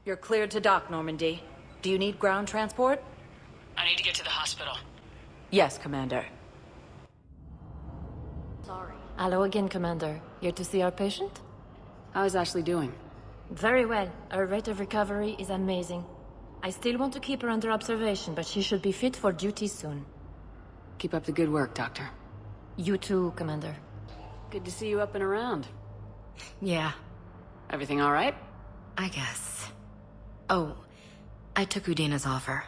You're cleared to dock, Normandy. Do you need ground transport? I need to get to the hospital. Yes, Commander. Sorry. Hello again, Commander. Here to see our patient? How is Ashley doing? Very well. Her rate of recovery is amazing. I still want to keep her under observation, but she should be fit for duty soon. Keep up the good work, Doctor. You too, Commander. Good to see you up and around. Yeah, Everything all right? I guess. Oh, I took Udina's offer.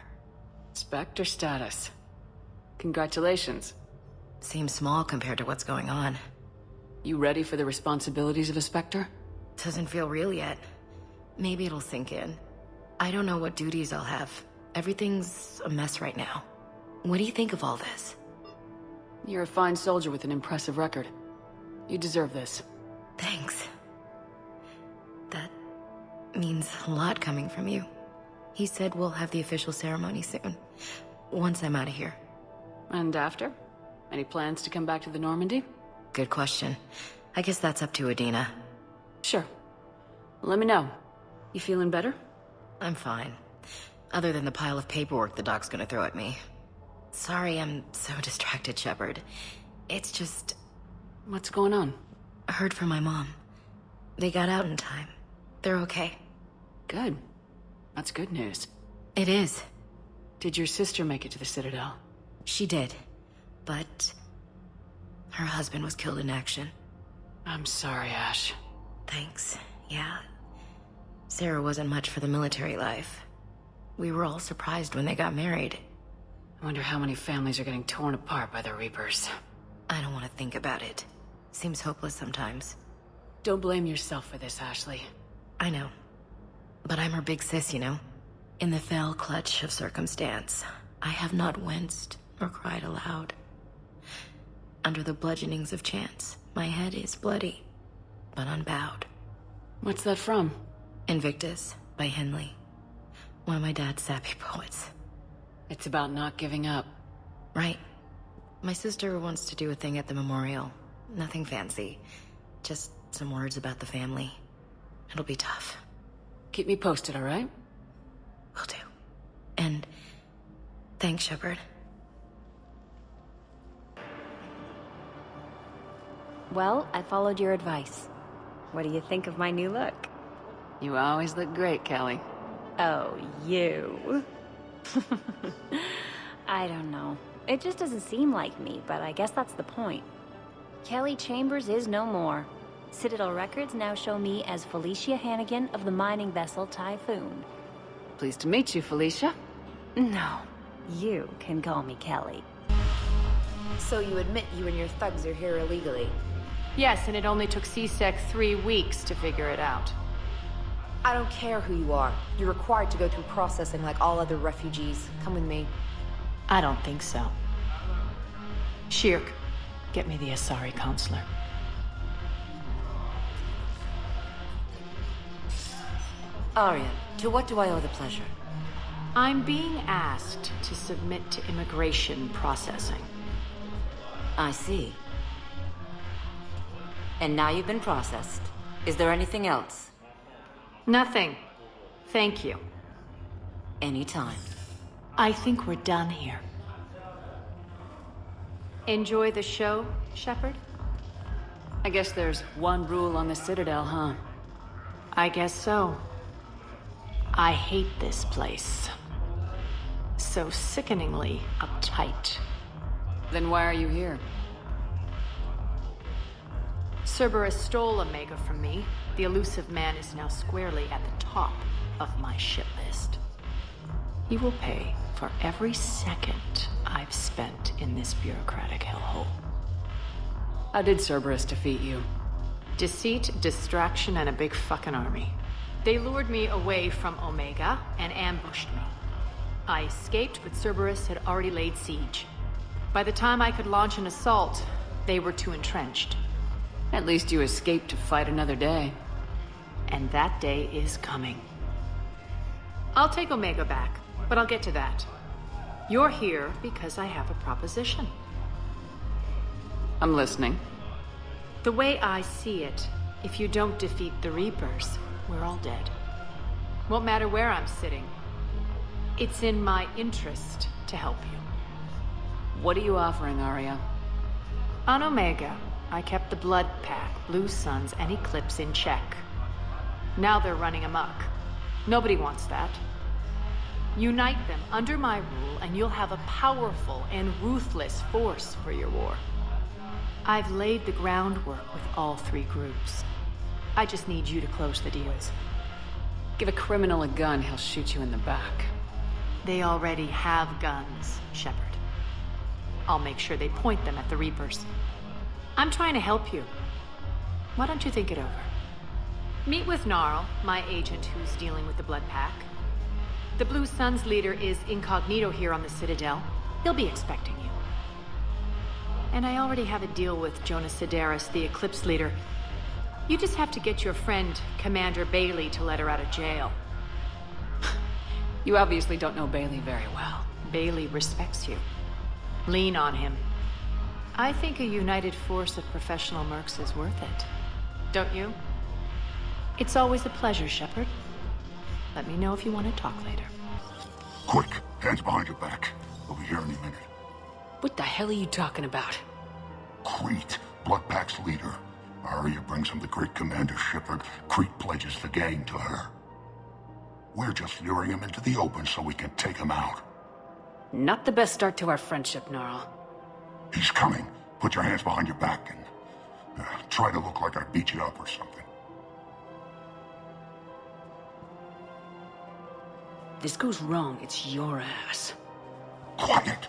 Spectre status. Congratulations. Seems small compared to what's going on. You ready for the responsibilities of a Spectre? Doesn't feel real yet. Maybe it'll sink in. I don't know what duties I'll have. Everything's a mess right now. What do you think of all this? You're a fine soldier with an impressive record. You deserve this. Thanks. That means a lot coming from you. He said we'll have the official ceremony soon, once I'm out of here. And after? Any plans to come back to the Normandy? Good question. I guess that's up to Udina. Sure. Let me know. You feeling better? I'm fine. Other than the pile of paperwork the doc's gonna throw at me. Sorry I'm so distracted, Shepard. It's just... What's going on? I heard from my mom. They got out in time. They're okay. Good. That's good news. It is. Did your sister make it to the Citadel? She did. But... her husband was killed in action. I'm sorry, Ash. Thanks. Yeah. Sarah wasn't much for the military life. We were all surprised when they got married. I wonder how many families are getting torn apart by the Reapers. I don't want to think about it. Seems hopeless sometimes. Don't blame yourself for this, Ashley. I know. But I'm her big sis, you know? In the fell clutch of circumstance, I have not winced or cried aloud. Under the bludgeonings of chance, my head is bloody, but unbowed. What's that from? Invictus by Henley. One of my dad's sappy poets. It's about not giving up. Right. My sister wants to do a thing at the memorial. Nothing fancy. Just some words about the family. It'll be tough. Keep me posted, all right? Will do. And thanks, Shepard. Well, I followed your advice. What do you think of my new look? You always look great, Kelly. Oh, you. I don't know. It just doesn't seem like me, but I guess that's the point. Kelly Chambers is no more. Citadel records now show me as Felicia Hannigan of the mining vessel Typhoon. Pleased to meet you, Felicia. No, you can call me Kelly. So you admit you and your thugs are here illegally? Yes, and it only took C-Sec 3 weeks to figure it out. I don't care who you are. You're required to go through processing like all other refugees. Come with me. I don't think so. Shirk, get me the Asari counselor. Arya, to what do I owe the pleasure? I'm being asked to submit to immigration processing. I see. And now you've been processed. Is there anything else? Nothing. Thank you. Anytime. I think we're done here. Enjoy the show, Shepard? I guess there's one rule on the Citadel, huh? I guess so. I hate this place. So sickeningly uptight. Then why are you here? Cerberus stole Omega from me. The elusive man is now squarely at the top of my shit list. He will pay for every second I've spent in this bureaucratic hellhole. How did Cerberus defeat you? Deceit, distraction, and a big fucking army. They lured me away from Omega and ambushed me. I escaped, but Cerberus had already laid siege. By the time I could launch an assault, they were too entrenched. At least you escaped to fight another day. And that day is coming. I'll take Omega back, but I'll get to that. You're here because I have a proposition. I'm listening. The way I see it, if you don't defeat the Reapers, we're all dead. Won't matter where I'm sitting. It's in my interest to help you. What are you offering, Arya? On Omega, I kept the Blood Pack, Blue Suns, and Eclipse in check. Now they're running amok. Nobody wants that. Unite them under my rule, and you'll have a powerful and ruthless force for your war. I've laid the groundwork with all three groups. I just need you to close the deals. Give a criminal a gun, he'll shoot you in the back. They already have guns, Shepard. I'll make sure they point them at the Reapers. I'm trying to help you. Why don't you think it over? Meet with Gnarl, my agent who's dealing with the Blood Pack. The Blue Suns leader is incognito here on the Citadel. He'll be expecting you. And I already have a deal with Jonas Sedaris, the Eclipse leader. You just have to get your friend, Commander Bailey, to let her out of jail. You obviously don't know Bailey very well. Bailey respects you. Lean on him. I think a united force of professional mercs is worth it. Don't you? It's always a pleasure, Shepard. Let me know if you want to talk later. Quick, hands behind your back. We'll be here any minute. What the hell are you talking about? Crete, Blood Pack's leader. Arya brings him the great Commander Shepard. Crete pledges the gang to her. We're just luring him into the open so we can take him out. Not the best start to our friendship, Gnarl. He's coming. Put your hands behind your back and try to look like I beat you up or something. This goes wrong, it's your ass. Quiet.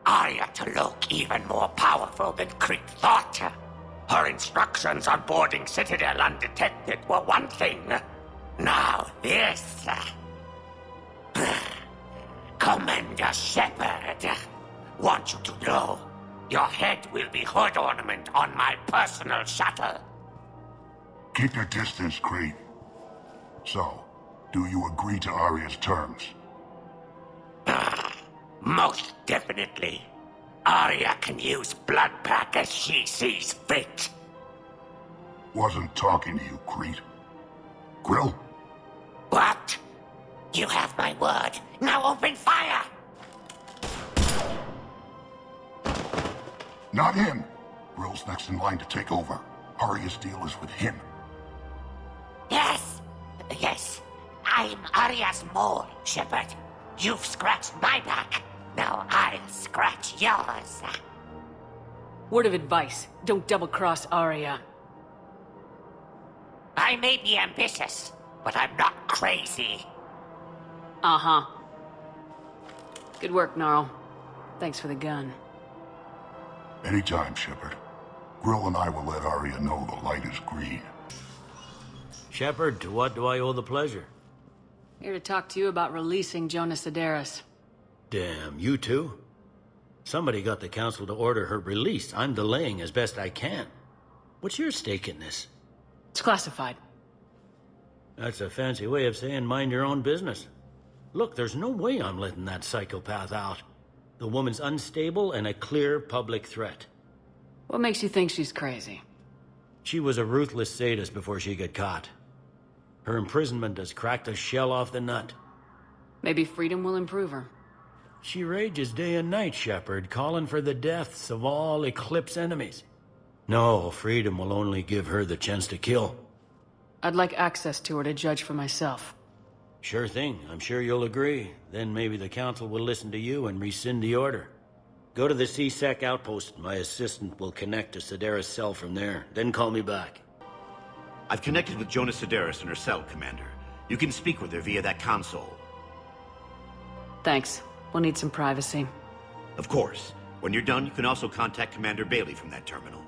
Arya to look even more powerful than Crete thought. Her instructions on boarding Citadel undetected were one thing. Now this. Commander Shepard, want you to know, your head will be hood ornament on my personal shuttle. Keep your distance, Crete. So, do you agree to Arya's terms? Most definitely. Arya can use Blood Pack as she sees fit. Wasn't talking to you, Crete. Grill? What? You have my word. Now open fire! Not him. Grill's next in line to take over. Arya's deal is with him. Yes. I'm Arya's mole, Shepard. You've scratched my back. Now I'll scratch yours. Word of advice, don't double-cross Arya. I may be ambitious, but I'm not crazy. Uh-huh. Good work, Gnarl. Thanks for the gun. Anytime, Shepard. Grill and I will let Arya know the light is green. Shepard, to what do I owe the pleasure? Here to talk to you about releasing Jonas Sedaris. Damn, you too? Somebody got the council to order her release. I'm delaying as best I can. What's your stake in this? It's classified. That's a fancy way of saying mind your own business. Look, there's no way I'm letting that psychopath out. The woman's unstable and a clear public threat. What makes you think she's crazy? She was a ruthless sadist before she got caught. Her imprisonment has cracked the shell off the nut. Maybe freedom will improve her. She rages day and night, Shepard, calling for the deaths of all Eclipse enemies. No, freedom will only give her the chance to kill. I'd like access to her to judge for myself. Sure thing. I'm sure you'll agree. Then maybe the council will listen to you and rescind the order. Go to the C-Sec outpost. My assistant will connect to Sedaris' cell from there. Then call me back. I've connected with Jonas Sedaris in her cell, Commander. You can speak with her via that console. Thanks. We'll need some privacy. Of course. When you're done, you can also contact Commander Bailey from that terminal.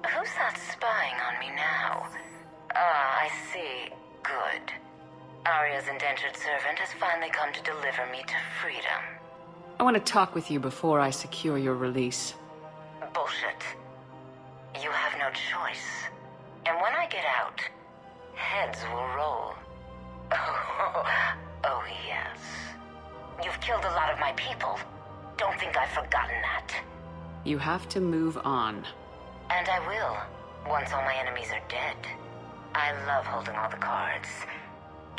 Who's that spying on me now? Ah, I see. Good. Arya's indentured servant has finally come to deliver me to freedom. I want to talk with you before I secure your release. Bullshit. You have no choice. And when I get out, heads will roll. Oh, yes. You've killed a lot of my people. Don't think I've forgotten that. You have to move on. And I will, once all my enemies are dead. I love holding all the cards.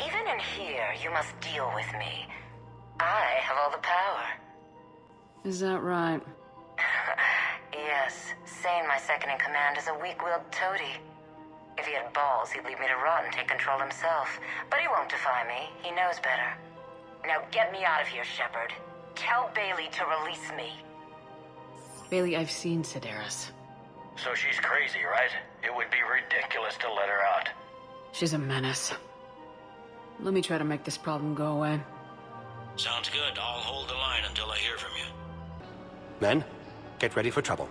Even in here, you must deal with me. I have all the power. Is that right? Yes, Sane, my second-in-command, is a weak-willed toady. If he had balls, he'd leave me to rot and take control himself. But he won't defy me. He knows better. Now get me out of here, Shepard. Tell Bailey to release me. Bailey, I've seen Sedaris. So she's crazy, right? It would be ridiculous to let her out. She's a menace. Let me try to make this problem go away. Sounds good. I'll hold the line until I hear from you. Men, get ready for trouble.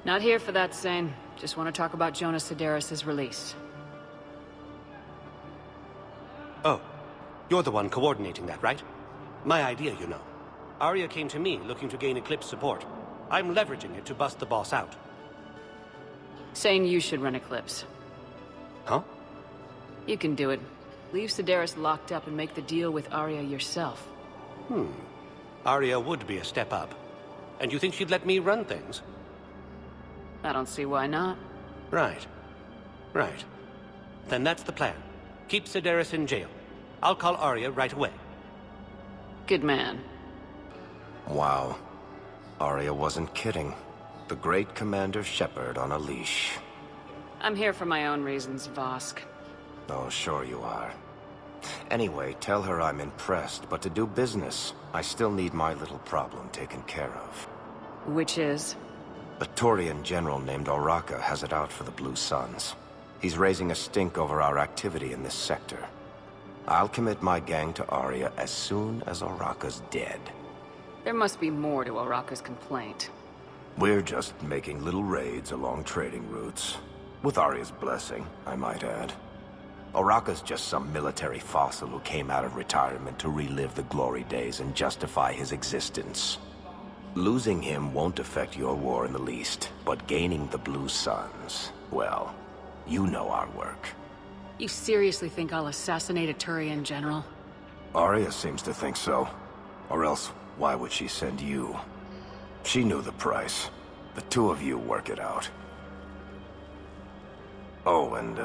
Not here for that, Sane. Just want to talk about Jonas Sedaris' release. Oh, you're the one coordinating that, right? My idea, you know. Arya came to me looking to gain Eclipse support. I'm leveraging it to bust the boss out. Sane, you should run Eclipse. Huh? You can do it. Leave Sedaris locked up and make the deal with Arya yourself. Arya would be a step up. And you think she'd let me run things? I don't see why not. Right. Right. Then that's the plan. Keep Sedaris in jail. I'll call Arya right away. Good man. Wow. Arya wasn't kidding. The great Commander Shepard on a leash. I'm here for my own reasons, Vosk. Oh, sure you are. Anyway, tell her I'm impressed, but to do business, I still need my little problem taken care of. Which is? A Turian general named Oraka has it out for the Blue Suns. He's raising a stink over our activity in this sector. I'll commit my gang to Arya as soon as Oraka's dead. There must be more to Oraka's complaint. We're just making little raids along trading routes. With Arya's blessing, I might add. Oraka's just some military fossil who came out of retirement to relive the glory days and justify his existence. Losing him won't affect your war in the least, but gaining the Blue Suns, well, you know our work. You seriously think I'll assassinate a Turian general? Arya seems to think so. Or else, why would she send you? She knew the price. The two of you work it out. Oh, and,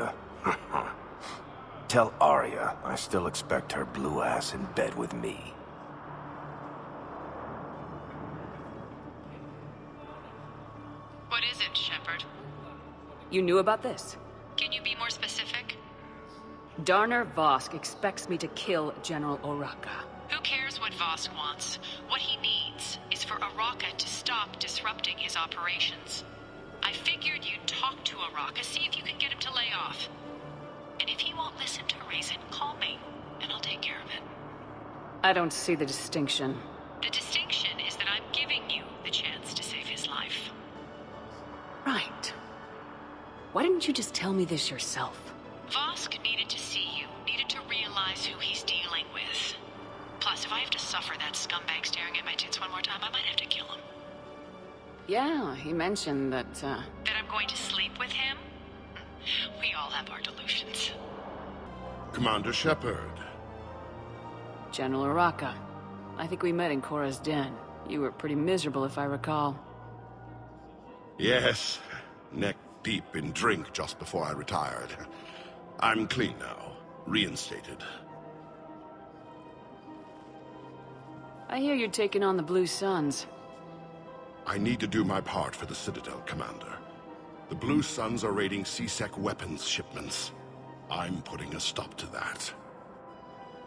tell Arya I still expect her blue ass in bed with me. What is it, Shepard? You knew about this? Can you be more specific? Darner Vosk expects me to kill General Oraka. Who cares what Vosk wants? What he needs is for Oraka to stop disrupting his operations. I figured you'd talk to Oraka, see if you can get him to lay off. And if he won't listen to reason, call me, and I'll take care of it. I don't see the distinction. The distinction is that I'm giving you the chance to save his life. Right. Why didn't you just tell me this yourself? Vosk needed to see you, needed to realize who he's dealing with. Plus, if I have to suffer that scumbag staring at my tits one more time, I might have to kill him. Yeah, he mentioned that, That I'm going to sleep with him? We all have our delusions. Commander Shepard. General Oraka. I think we met in Korra's den. You were pretty miserable, if I recall. Yes, neck deep in drink just before I retired. I'm clean now, reinstated. I hear you're taking on the Blue Suns. I need to do my part for the Citadel, Commander. The Blue Suns are raiding C-Sec weapons shipments. I'm putting a stop to that.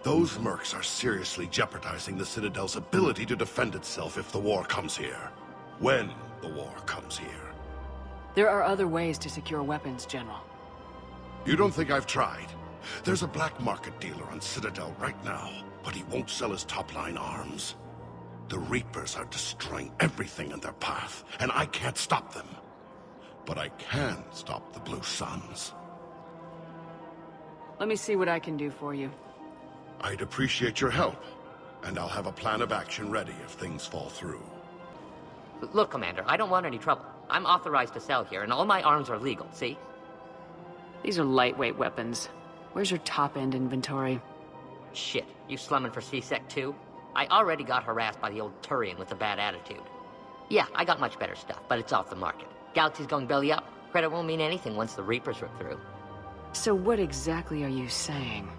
Those mercs are seriously jeopardizing the Citadel's ability to defend itself if the war comes here. When the war comes here. There are other ways to secure weapons, General. You don't think I've tried? There's a black market dealer on Citadel right now, but he won't sell his top-line arms. The Reapers are destroying everything in their path, and I can't stop them. But I can stop the Blue Suns. Let me see what I can do for you. I'd appreciate your help, and I'll have a plan of action ready if things fall through. Look, Commander, I don't want any trouble. I'm authorized to sell here, and all my arms are legal, see? These are lightweight weapons. Where's your top-end inventory? Shit, you slumming for C-Sec too? I already got harassed by the old Turian with a bad attitude. Yeah, I got much better stuff, but it's off the market. Galaxy's going belly up. Credit won't mean anything once the Reapers rip through. So what exactly are you saying?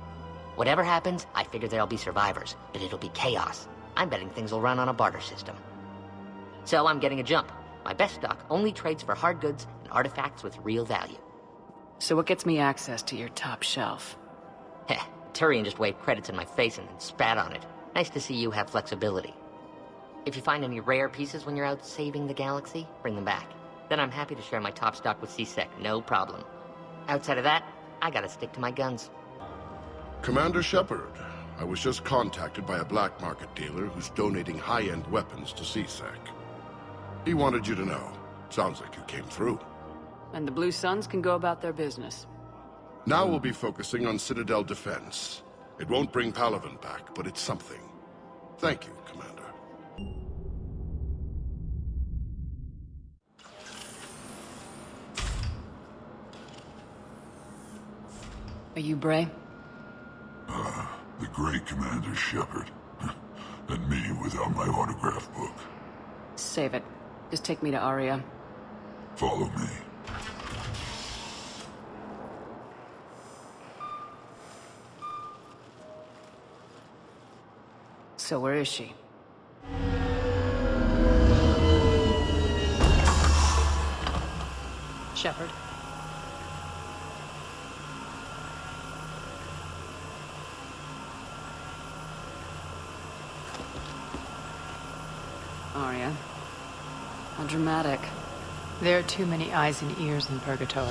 Whatever happens, I figure there'll be survivors, but it'll be chaos. I'm betting things will run on a barter system. So I'm getting a jump. My best stock only trades for hard goods and artifacts with real value. So what gets me access to your top shelf? Heh, Turian just waved credits in my face and then spat on it. Nice to see you have flexibility. If you find any rare pieces when you're out saving the galaxy, bring them back. Then I'm happy to share my top stock with C-Sec, no problem. Outside of that, I gotta stick to my guns. Commander Shepard, I was just contacted by a black market dealer who's donating high-end weapons to C-Sec. He wanted you to know. Sounds like you came through. And the Blue Suns can go about their business. Now we'll be focusing on Citadel defense. It won't bring Palaven back, but it's something. Thank you, Commander. Are you Bray? The great Commander Shepard. And me without my autograph book. Save it. Just take me to Aria. Follow me. So where is she? Shepard. Aria. How dramatic. There are too many eyes and ears in Purgatory.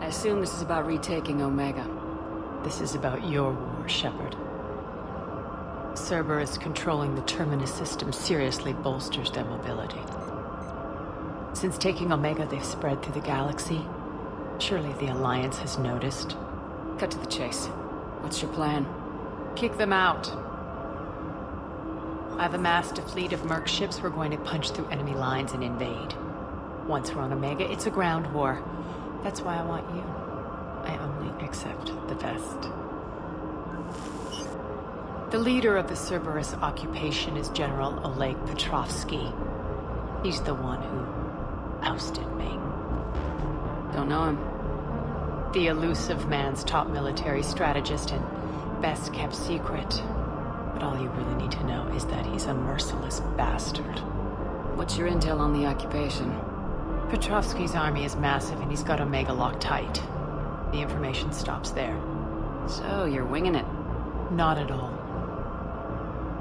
I assume this is about retaking Omega. This is about your war, Shepard. Cerberus controlling the Terminus system seriously bolsters their mobility. Since taking Omega, they've spread through the galaxy. Surely the Alliance has noticed. Cut to the chase. What's your plan? Kick them out. I've amassed a fleet of merc ships. We're going to punch through enemy lines and invade. Once we're on Omega, it's a ground war. That's why I want you. I only accept the best. The leader of the Cerberus occupation is General Oleg Petrovsky. He's the one who ousted me. Don't know him. The elusive man's top military strategist and best kept secret. But all you really need to know is that he's a merciless bastard. What's your intel on the occupation? Petrovsky's army is massive and he's got Omega locked tight. The information stops there. So, you're winging it? Not at all.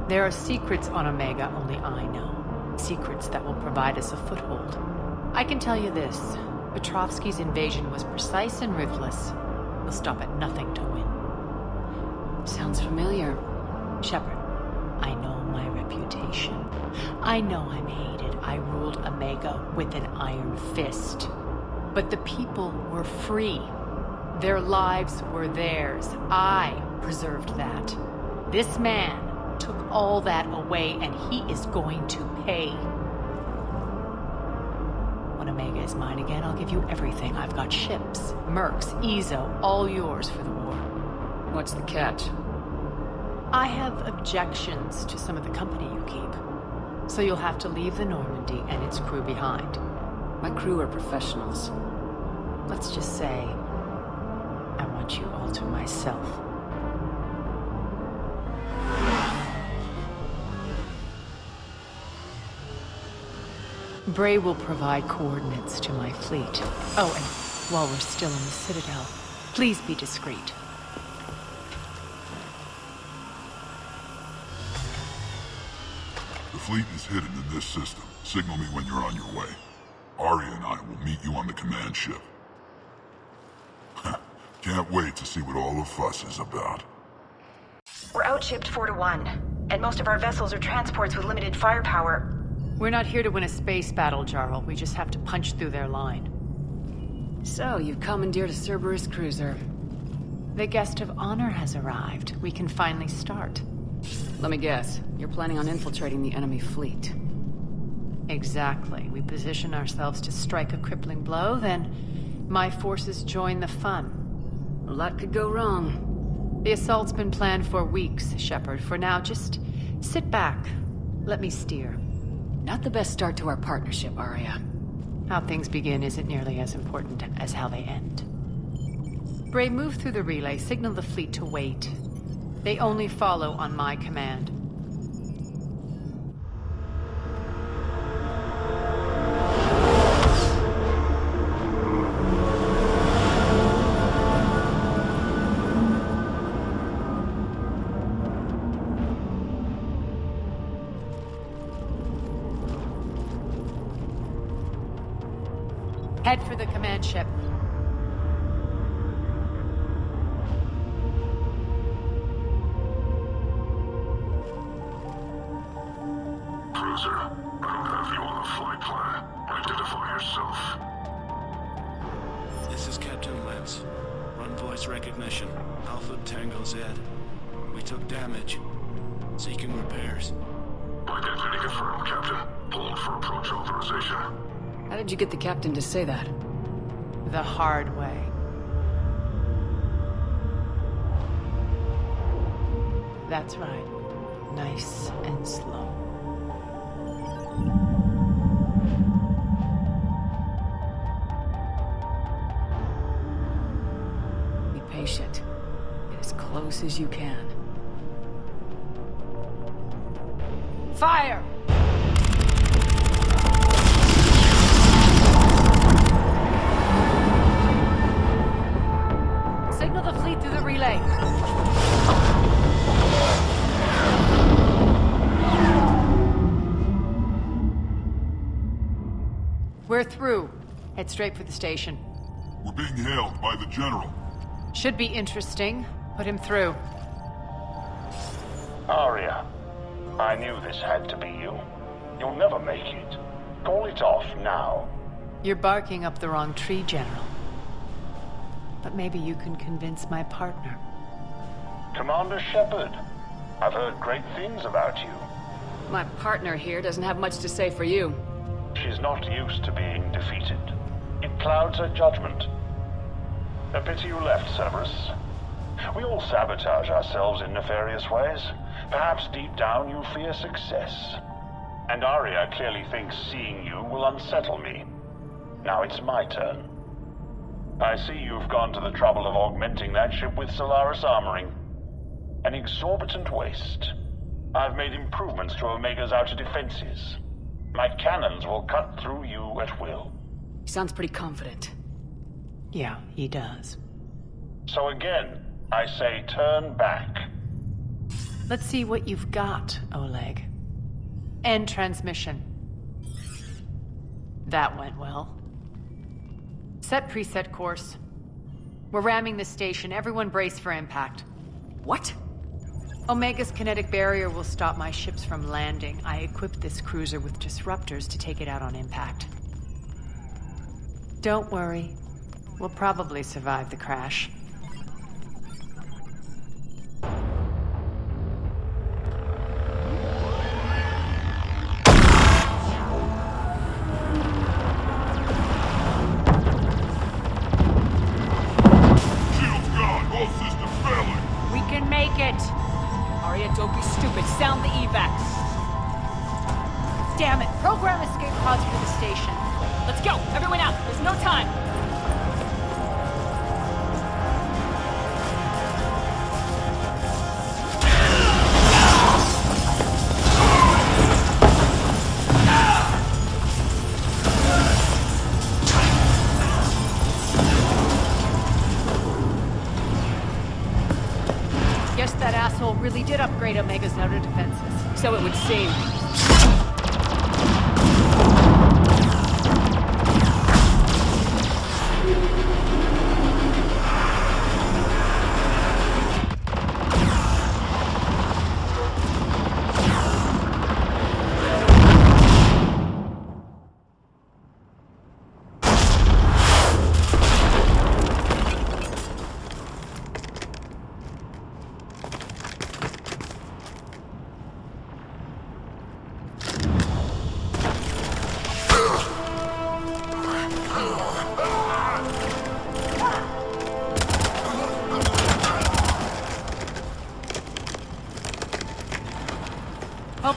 There are secrets on Omega only I know. Secrets that will provide us a foothold. I can tell you this. Petrovsky's invasion was precise and ruthless. He'll stop at nothing to win. Sounds familiar. Shepard, I know my reputation. I know I'm hated. I ruled Omega with an iron fist. But the people were free. Their lives were theirs. I preserved that. This man took all that away, and he is going to pay. When Omega is mine again, I'll give you everything. I've got ships, mercs, Ezo, all yours for the war. What's the catch? I have objections to some of the company you keep. So you'll have to leave the Normandy and its crew behind. My crew are professionals. Let's just say, I want you all to myself. Bray will provide coordinates to my fleet. Oh, and while we're still in the Citadel, please be discreet. The fleet is hidden in this system. Signal me when you're on your way. Aria and I will meet you on the command ship. Can't wait to see what all the fuss is about. We're outshipped 4-1, and most of our vessels are transports with limited firepower. We're not here to win a space battle, Jarl. We just have to punch through their line. So, you've commandeered a Cerberus cruiser. The guest of honor has arrived. We can finally start. Let me guess. You're planning on infiltrating the enemy fleet. Exactly. We position ourselves to strike a crippling blow, then my forces join the fun. A lot could go wrong. The assault's been planned for weeks, Shepard. For now, just sit back. Let me steer. Not the best start to our partnership, Arya. How things begin isn't nearly as important as how they end. Bray, move through the relay. Signal the fleet to wait. They only follow on my command. Head for the command ship. Cruiser, I don't have you on the flight plan. Identify yourself. This is Captain Lentz. Run voice recognition. Alpha Tango Z. We took damage. Seeking repairs. Identity confirmed, Captain. Hold for approach authorization. How did you get the captain to say that? The hard way. That's right. Nice and slow. Be patient. Get as close as you can. Fire! Signal the fleet through the relay. We're through. Head straight for the station. We're being hailed by the General. Should be interesting. Put him through. Arya, I knew this had to be you. You'll never make it. Call it off now. You're barking up the wrong tree, General. But maybe you can convince my partner. Commander Shepard, I've heard great things about you. My partner here doesn't have much to say for you. She's not used to being defeated. It clouds her judgment. A pity you left, Cerberus. We all sabotage ourselves in nefarious ways. Perhaps deep down you fear success. And Arya clearly thinks seeing you will unsettle me. Now it's my turn. I see you've gone to the trouble of augmenting that ship with Solaris armoring. An exorbitant waste. I've made improvements to Omega's outer defenses. My cannons will cut through you at will. He sounds pretty confident. Yeah, he does. So again, I say turn back. Let's see what you've got, Oleg. End transmission. That went well. Set preset course. We're ramming the station. Everyone brace for impact. What? Omega's kinetic barrier will stop my ships from landing. I equipped this cruiser with disruptors to take it out on impact. Don't worry. We'll probably survive the crash. Don't be stupid. Sound the evac. Damn it. Program escape pods for the station. Let's go. Everyone out. There's no time. Guess that asshole really did upgrade Omega's outer defenses. So it would seem.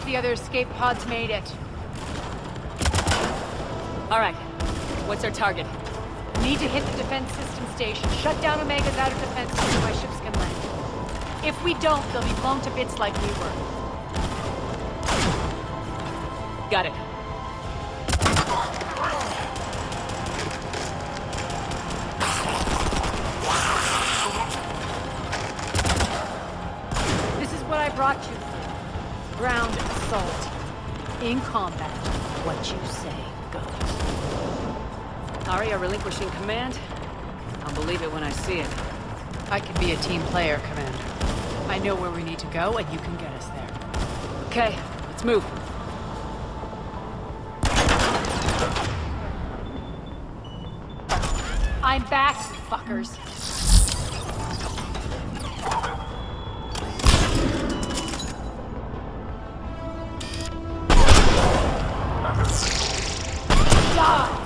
if the other escape pods made it. All right. What's our target? Need to hit the defense system station. Shut down Omega's outer defense so my ships can land. If we don't, they'll be blown to bits like we were. Got it. This is what I brought you. Ground assault. In combat. What you say goes. Arya relinquishing command? I'll believe it when I see it. I can be a team player, Commander. I know where we need to go, and you can get us there. Okay, let's move. I'm back, you fuckers. Die!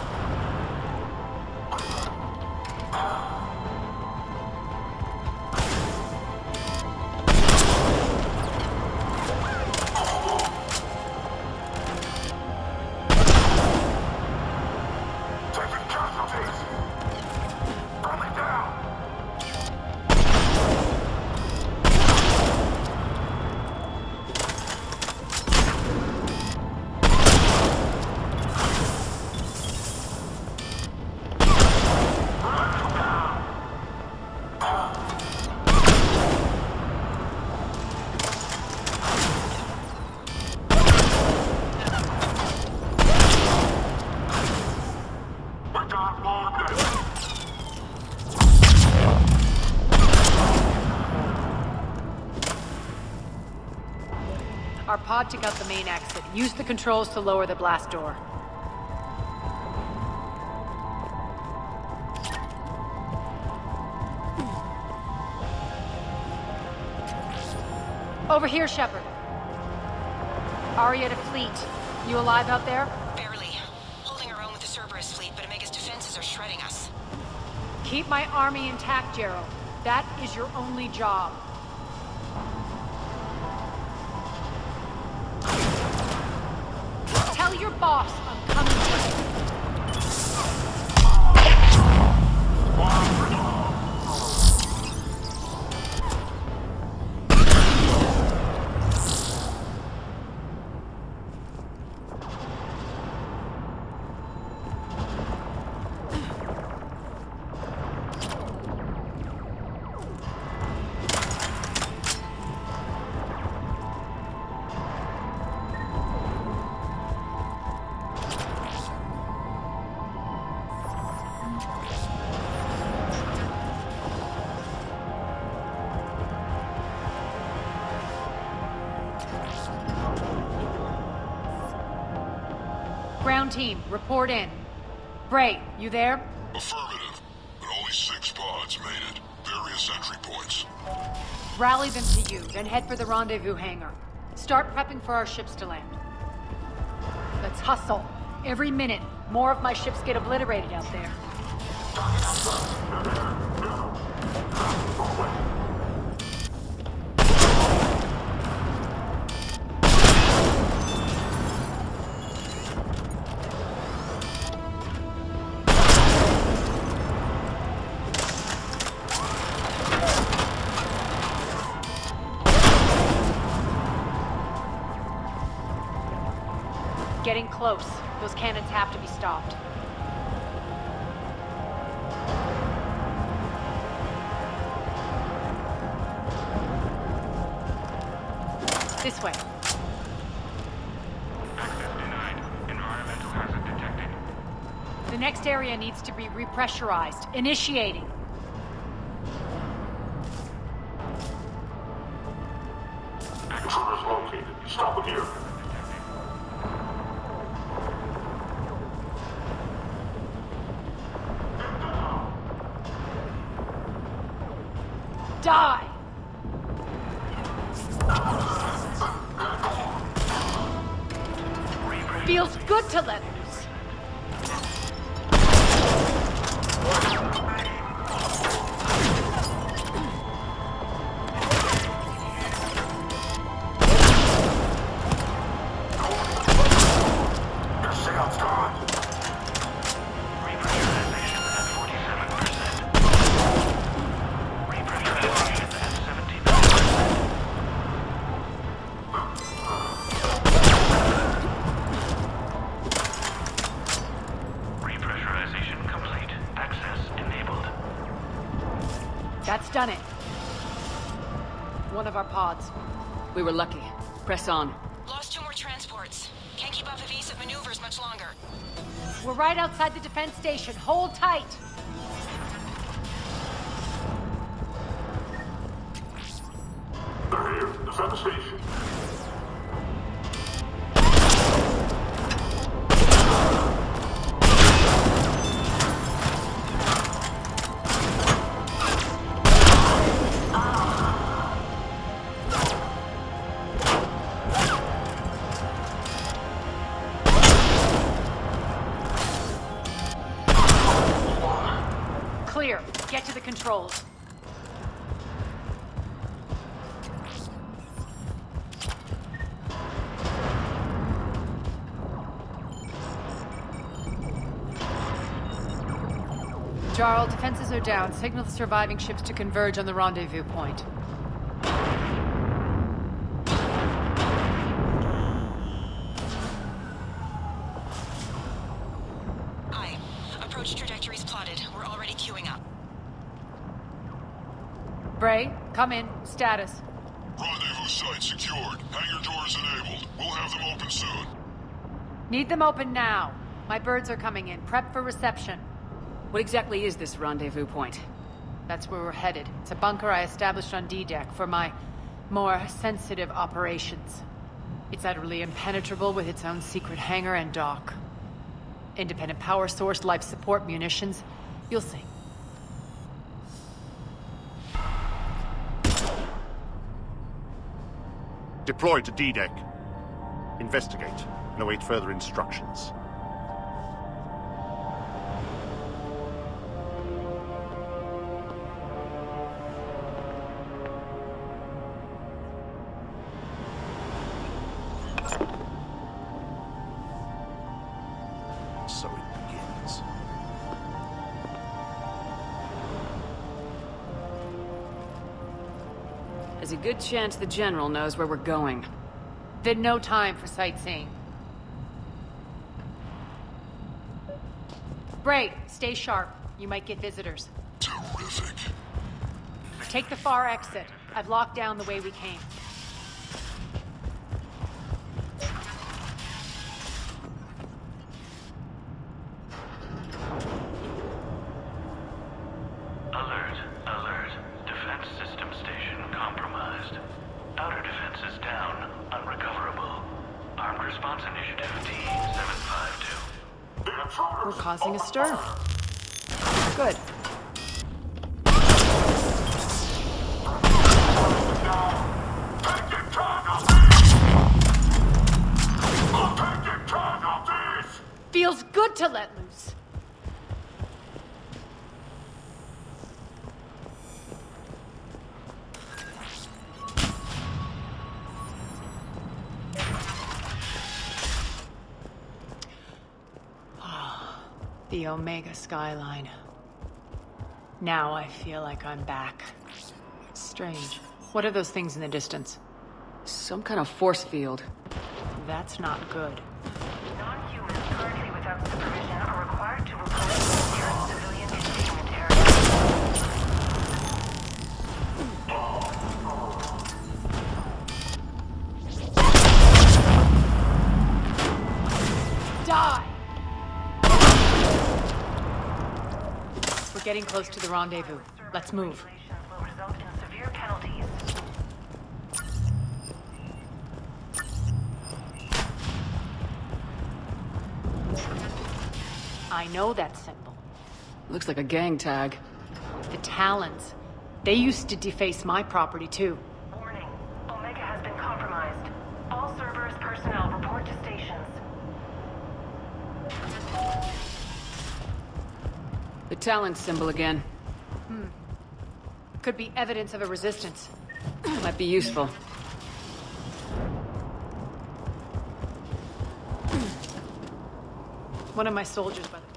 Our pod took out the main exit. Use the controls to lower the blast door. Over here, Shepard. Arya to fleet. You alive out there? Barely. Holding our own with the Cerberus fleet, but Omega's defenses are shredding us. Keep my army intact, Gerald. That is your only job. Tell your boss I'm coming for you. Ground team, report in. Bray, you there? Affirmative, but only 6 pods made it. Various entry points. Rally them to you, then head for the rendezvous hangar. Start prepping for our ships to land. Let's hustle. Every minute, more of my ships get obliterated out there. Getting close. Those cannons have to be stopped. This way. Access denied. Environmental hazard detected. The next area needs to be repressurized. Initiating. Intruders located. Stop them here. Die! Feels good to let loose. It's done it. One of our pods. We were lucky. Press on. Lost 2 more transports. Can't keep up evasive maneuvers much longer. We're right outside the defense station. Hold tight. They're here. Defend the station. Clear. Get to the controls. Jarl, defenses are down. Signal the surviving ships to converge on the rendezvous point. Aye. Approach trajectories plotted. We're already queuing up. Bray, come in. Status. Rendezvous site secured. Hangar doors enabled. We'll have them open soon. Need them open now. My birds are coming in. Prep for reception. What exactly is this rendezvous point? That's where we're headed. It's a bunker I established on D-Deck for my more sensitive operations. It's utterly impenetrable with its own secret hangar and dock. Independent power source, life support, munitions. You'll see. Deploy to D-Deck. Investigate and await further instructions. So it begins. There's a good chance the General knows where we're going. Then no time for sightseeing. Bray, stay sharp. You might get visitors. Terrific. Take the far exit. I've locked down the way we came. Alert, alert. Defense system station compromised. Outer defenses down, unrecoverable. Armed response initiative T-752. We're causing a stir. Good. Feels good to let loose. The Omega skyline. Now I feel like I'm back. Strange. What are those things in the distance? Some kind of force field. That's not good. Non-humans currently without supervision are required to report to nearest civilian containment area. Die! We're getting close to the rendezvous. Let's move. Will result in severe penalties. I know that symbol. Looks like a gang tag. The Talons. They used to deface my property, too. Warning. Omega has been compromised. All Cerberus personnel report to stations. The Talon symbol again. Could be evidence of a resistance. Might be useful. One of my soldiers, by the way.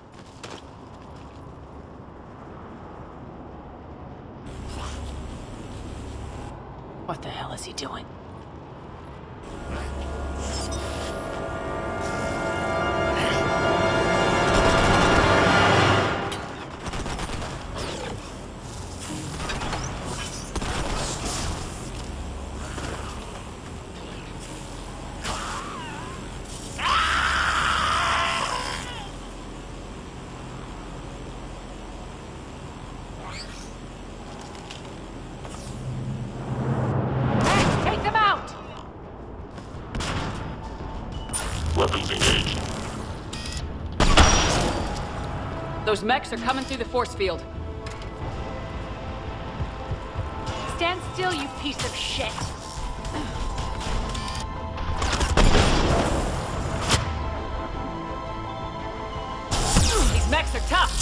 What the hell is he doing? Those mechs are coming through the force field. Stand still, you piece of shit! These mechs are tough!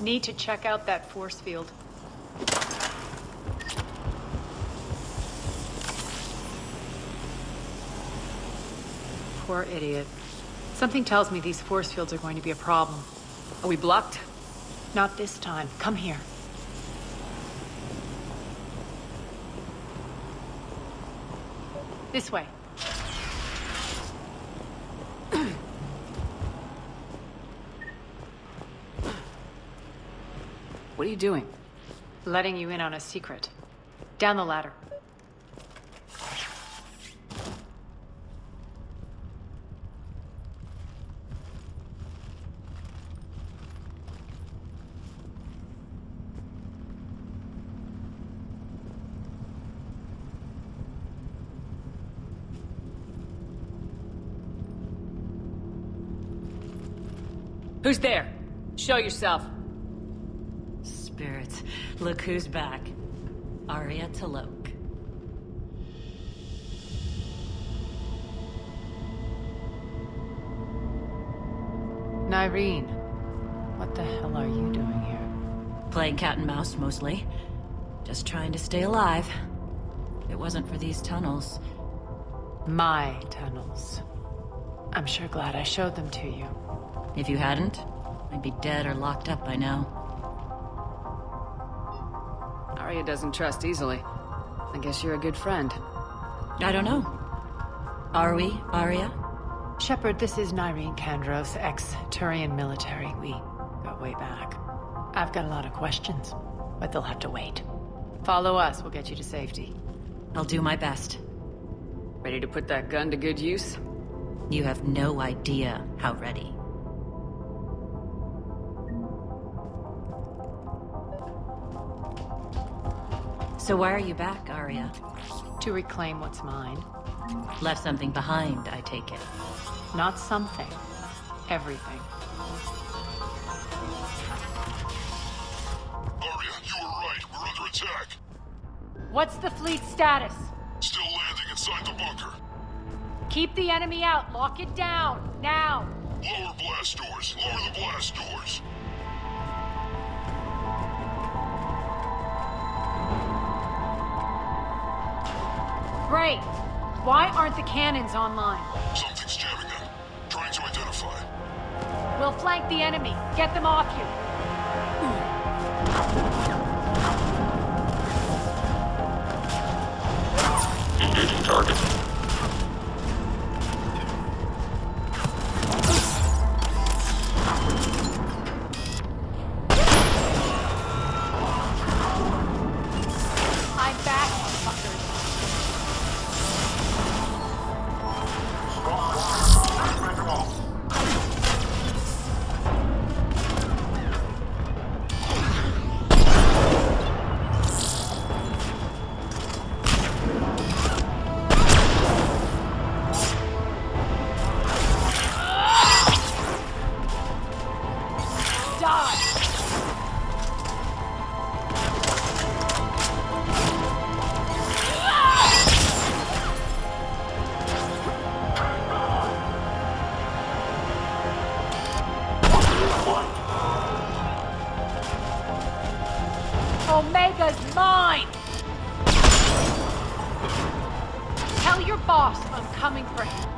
Need to check out that force field. Poor idiot. Something tells me these force fields are going to be a problem. Are we blocked? Not this time. Come here. This way. What are you doing? Letting you in on a secret. Down the ladder. Who's there? Show yourself. Spirits, look who's back. Arya Talok. Nyreen, what the hell are you doing here? Playing cat and mouse, mostly. Just trying to stay alive. If it wasn't for these tunnels. My tunnels. I'm sure glad I showed them to you. If you hadn't, I'd be dead or locked up by now. Arya doesn't trust easily. I guess you're a good friend. I don't know. Are we, Arya? Shepard, this is Nyreen Kandros, ex-Turian military. We go way back. I've got a lot of questions, but they'll have to wait. Follow us, we'll get you to safety. I'll do my best. Ready to put that gun to good use? You have no idea how ready. So why are you back, Arya? To reclaim what's mine. Left something behind, I take it. Not something. Everything. Arya, you were right. We're under attack. What's the fleet status? Still landing inside the bunker. Keep the enemy out. Lock it down. Now. Lower blast doors. Lower the blast doors. Great. Why aren't the cannons online? Something's jamming them. Trying to identify. We'll flank the enemy. Get them off you. Engaging target. I'm back, motherfuckers. Omega's mine! Tell your boss I'm coming for him.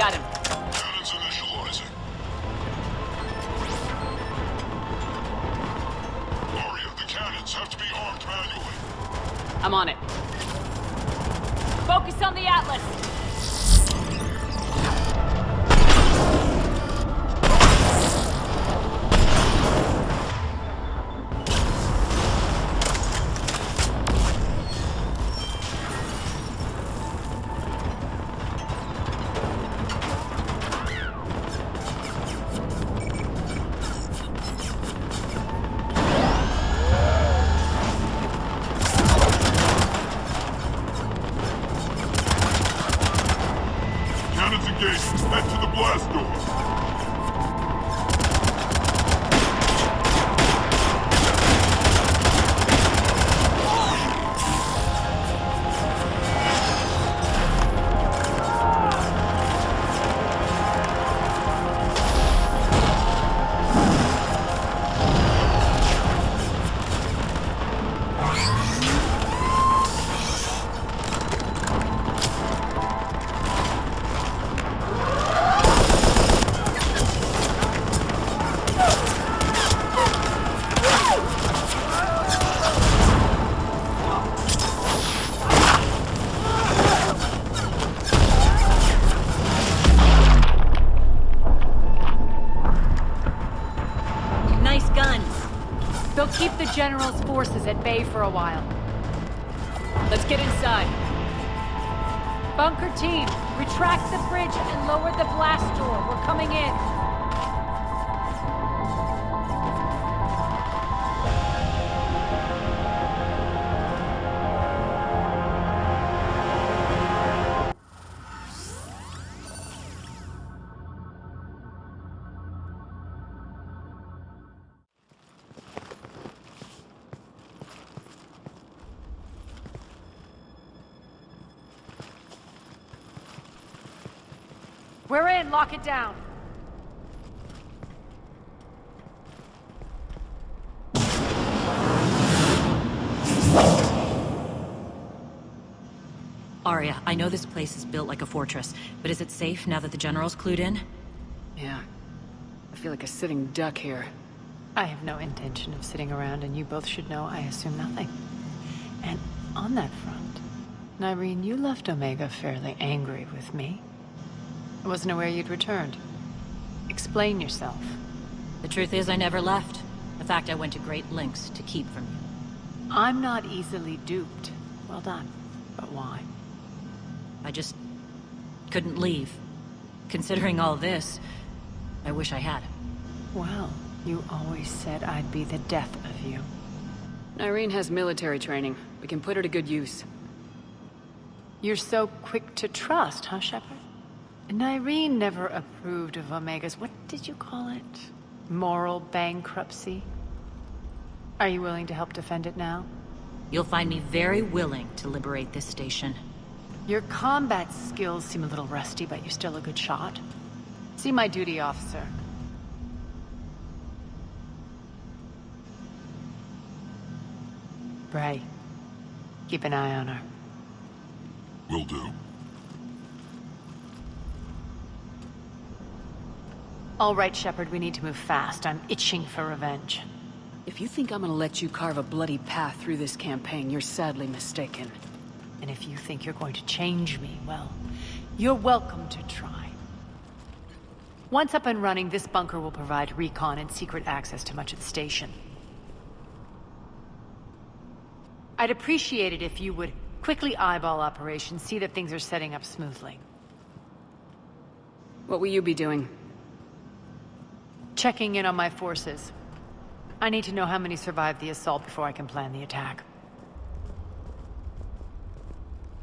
got him. Cannons initializing. Aria, the cannons have to be armed manually. I'm on it. Focus on the Atlas! Head to the blast door. They'll keep the General's forces at bay for a while. Let's get inside. Bunker team, retract the bridge and lower the blast door. We're coming in. We're in. Lock it down. Arya, I know this place is built like a fortress, but is it safe now that the General's clued in? Yeah. I feel like a sitting duck here. I have no intention of sitting around, and you both should know I assume nothing. And on that front, Nyreen, you left Omega fairly angry with me. I wasn't aware you'd returned. Explain yourself. The truth is, I never left. In fact, I went to great lengths to keep from you. I'm not easily duped. Well done. But why? I just couldn't leave. Considering all this, I wish I had. Well, you always said I'd be the death of you. Nyreen has military training. We can put her to good use. You're so quick to trust, huh, Shepard? Nyreen never approved of Omega's, what did you call it? Moral bankruptcy? Are you willing to help defend it now? You'll find me very willing to liberate this station. Your combat skills seem a little rusty, but you're still a good shot. See my duty officer. Bray, keep an eye on her. Will do. All right, Shepard, we need to move fast. I'm itching for revenge. If you think I'm gonna let you carve a bloody path through this campaign, you're sadly mistaken. And if you think you're going to change me, well, you're welcome to try. Once up and running, this bunker will provide recon and secret access to much of the station. I'd appreciate it if you would quickly eyeball operations, see that things are setting up smoothly. What will you be doing? Checking in on my forces. I need to know how many survived the assault before I can plan the attack.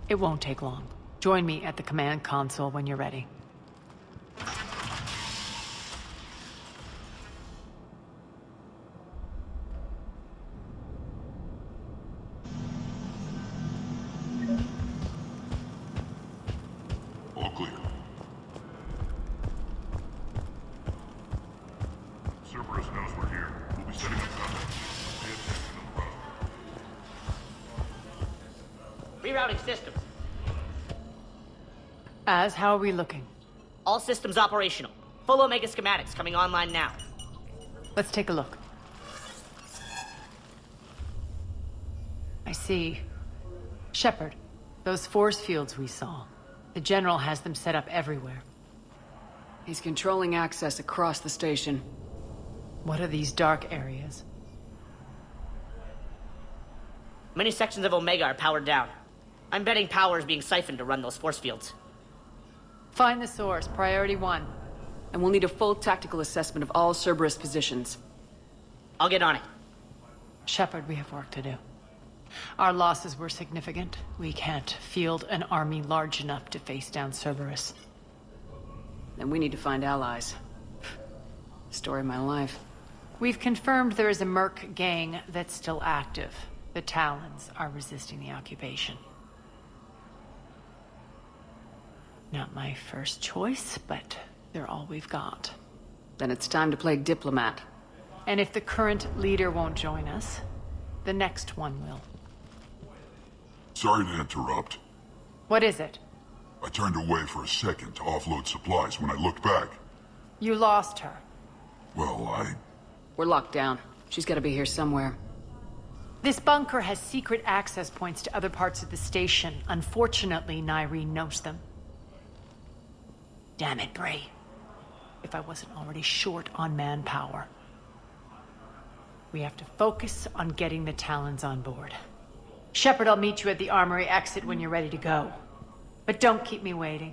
It won't take long. Join me at the command console when you're ready. All clear. Cerberus knows we're here. We'll be setting up combat. Pay attention to the roster. Rerouting systems. How are we looking? All systems operational. Full Omega schematics coming online now. Let's take a look. I see. Shepard, those force fields we saw. The General has them set up everywhere. He's controlling access across the station. What are these dark areas? Many sections of Omega are powered down. I'm betting power is being siphoned to run those force fields. Find the source, priority 1. And we'll need a full tactical assessment of all Cerberus positions. I'll get on it. Shepard, we have work to do. Our losses were significant. We can't field an army large enough to face down Cerberus. Then we need to find allies. Story of my life. We've confirmed there is a Merc gang that's still active. The Talons are resisting the occupation. Not my first choice, but they're all we've got. Then it's time to play diplomat. And if the current leader won't join us, the next one will. Sorry to interrupt. What is it? I turned away for a second to offload supplies. When I looked back, You lost her. well, We're locked down. She's gotta be here somewhere. This bunker has secret access points to other parts of the station. Unfortunately, Nyreen knows them. Damn it, Bray. If I wasn't already short on manpower. We have to focus on getting the Talons on board. Shepard, I'll meet you at the armory exit when you're ready to go. But don't keep me waiting.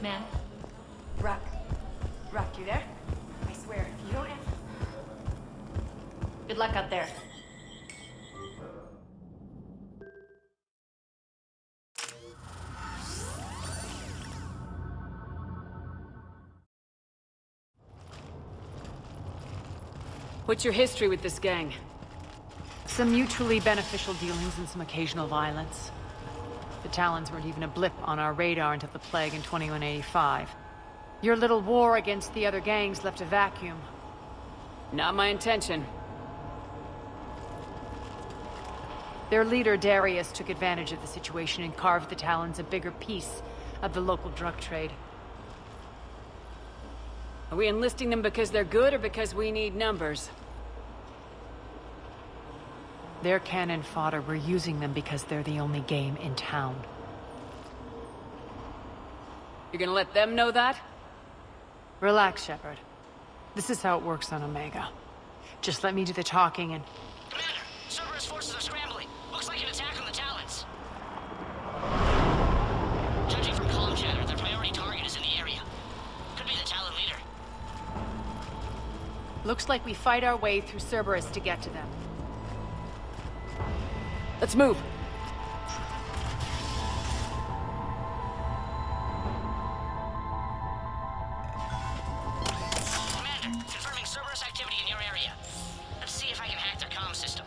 Man. Rock. Rock, you there? I swear, if you don't answer... Good luck out there. What's your history with this gang? Some mutually beneficial dealings and some occasional violence. The Talons weren't even a blip on our radar until the plague in 2185. Your little war against the other gangs left a vacuum. Not my intention. Their leader, Darius, took advantage of the situation and carved the Talons a bigger piece of the local drug trade. Are we enlisting them because they're good or because we need numbers? They're cannon fodder. We're using them because they're the only game in town. You're gonna let them know that? Relax, Shepard. This is how it works on Omega. Just let me do the talking and... Commander, Cerberus forces are scrambling. Looks like an attack on the Talons. Judging from comm chatter, their priority target is in the area. Could be the Talon leader. Looks like we fight our way through Cerberus to get to them. Let's move. Commander, confirming Cerberus activity in your area. Let's see if I can hack their comm system.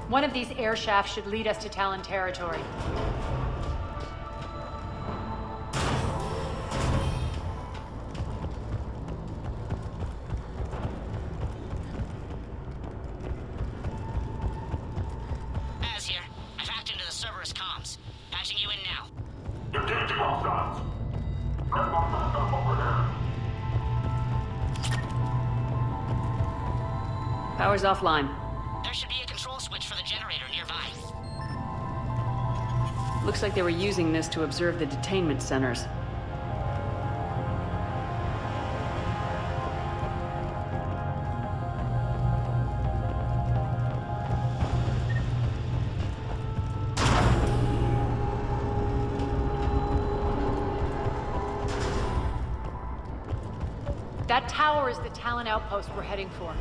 One of these air shafts should lead us to Talon territory. Az here. I've hacked into the Cerberus comms. Patching you in now. Engaging hostiles. Red one back up overhead. Power's offline. There should be a control switch for the generator nearby. Looks like they were using this to observe the detainment centers. That tower is the Talon outpost we're heading for.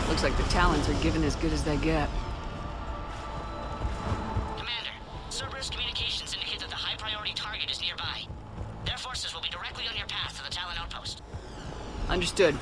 Looks like the Talons are given as good as they get. Commander, Cerberus communications indicate that the high-priority target is nearby. Their forces will be directly on your path to the Talon outpost. Understood.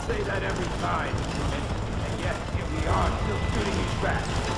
say that every time. And yet, here we are, still shooting these rats.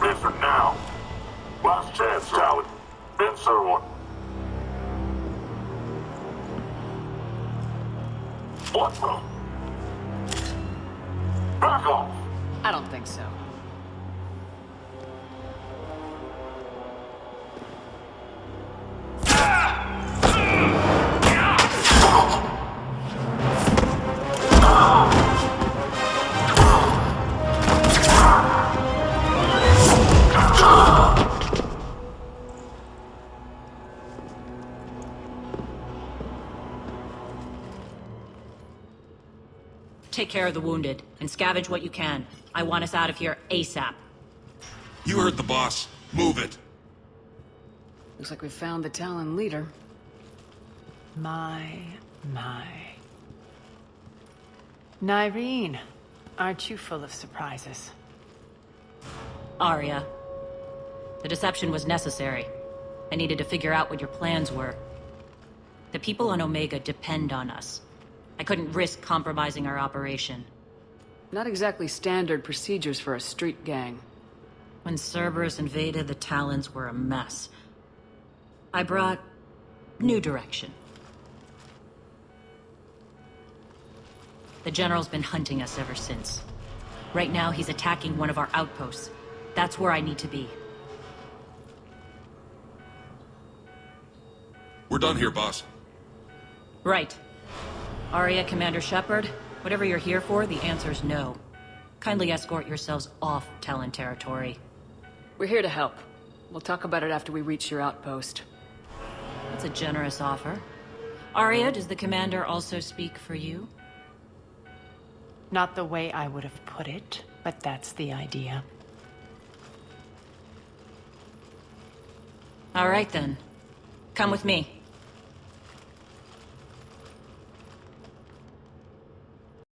Listen now. Last chance, Talon. Answer one. What the? Back off. I don't think so. Take care of the wounded, and scavenge what you can. I want us out of here ASAP. You heard the boss. Move it. Looks like we found the Talon leader. My. Nyreen, aren't you full of surprises? Arya. The deception was necessary. I needed to figure out what your plans were. The people on Omega depend on us. I couldn't risk compromising our operation. Not exactly standard procedures for a street gang. When Cerberus invaded, the Talons were a mess. I brought new direction. The General's been hunting us ever since. Right now, he's attacking one of our outposts. That's where I need to be. We're done here, boss. Right. Arya, Commander Shepard, whatever you're here for, the answer's no. Kindly escort yourselves off Talon territory. We're here to help. We'll talk about it after we reach your outpost. That's a generous offer. Arya, does the Commander also speak for you? Not the way I would have put it, but that's the idea. All right then. Come with me.